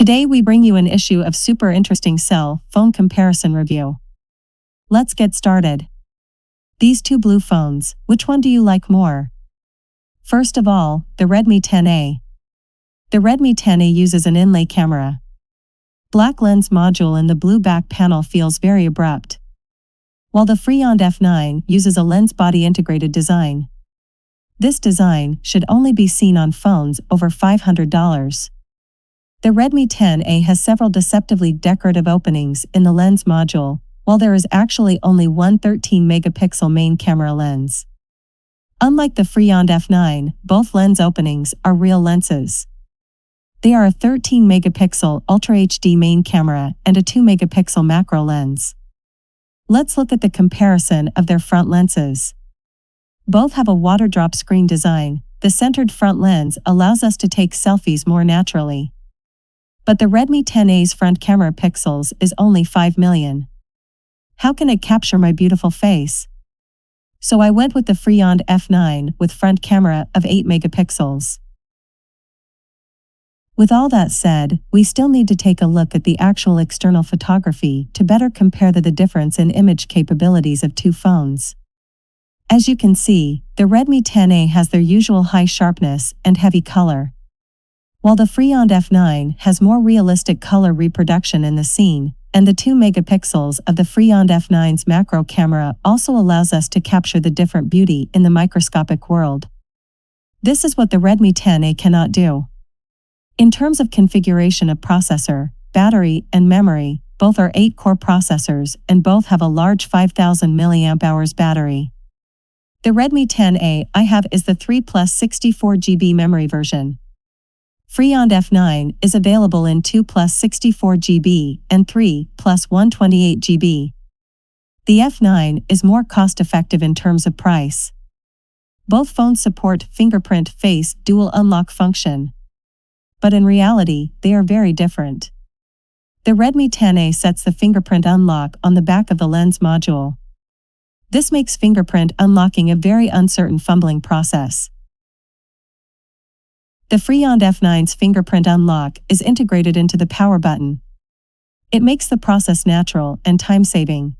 Today we bring you an issue of super interesting cell phone comparison review. Let's get started. These two blue phones, which one do you like more? First of all, the Redmi 10A. The Redmi 10A uses an inlay camera. Black lens module in the blue back panel feels very abrupt, while the FreeYond F9 uses a lens body integrated design. This design should only be seen on phones over $500. The Redmi 10A has several deceptively decorative openings in the lens module, while there is actually only one 13-megapixel main camera lens. Unlike the FreeYond F9, both lens openings are real lenses. They are a 13-megapixel Ultra HD main camera and a 2-megapixel macro lens. Let's look at the comparison of their front lenses. Both have a water drop screen design. The centered front lens allows us to take selfies more naturally. But the Redmi 10A's front camera pixels is only 5 million. How can it capture my beautiful face? So I went with the FreeYond F9 with front camera of 8 megapixels. With all that said, we still need to take a look at the actual external photography to better compare the difference in image capabilities of two phones. As you can see, the Redmi 10A has their usual high sharpness and heavy color, while the FreeYond F9 has more realistic color reproduction in the scene, and the 2 megapixels of the FreeYond F9's macro camera also allows us to capture the different beauty in the microscopic world. This is what the Redmi 10A cannot do. In terms of configuration of processor, battery, and memory, both are 8-core processors and both have a large 5000 mAh battery. The Redmi 10A I have is the 3 plus 64GB memory version. FreeYond F9 is available in 2 plus 64GB and 3 plus 128GB. The F9 is more cost-effective in terms of price. Both phones support fingerprint face dual unlock function, but in reality, they are very different. The Redmi 10A sets the fingerprint unlock on the back of the lens module. This makes fingerprint unlocking a very uncertain fumbling process. The FreeYond F9's fingerprint unlock is integrated into the power button. It makes the process natural and time-saving.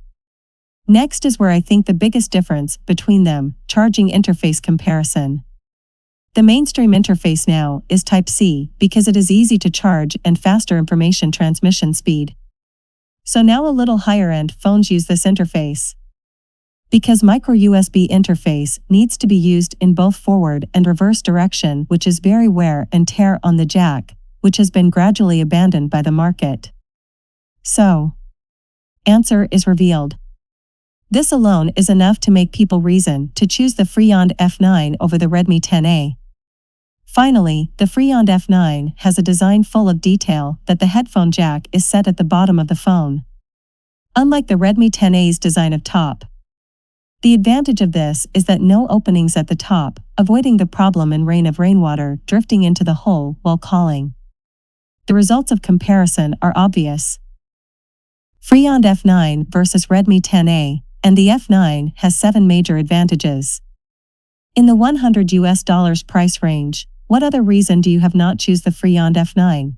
Next is where I think the biggest difference between them: charging interface comparison. The mainstream interface now is Type-C because it is easy to charge and faster information transmission speed. So now a little higher-end phones use this interface, because micro USB interface needs to be used in both forward and reverse direction, which is very wear and tear on the jack, which has been gradually abandoned by the market. So, answer is revealed. This alone is enough to make people reason to choose the FreeYond F9 over the Redmi 10A. Finally, the FreeYond F9 has a design full of detail that the headphone jack is set at the bottom of the phone, unlike the Redmi 10A's design of top. The advantage of this is that no openings at the top, avoiding the problem in rain of rainwater drifting into the hole while calling. The results of comparison are obvious. FreeYond F9 versus Redmi 10A, and the F9 has 7 major advantages. In the $100 price range, what other reason do you have not choose the FreeYond F9?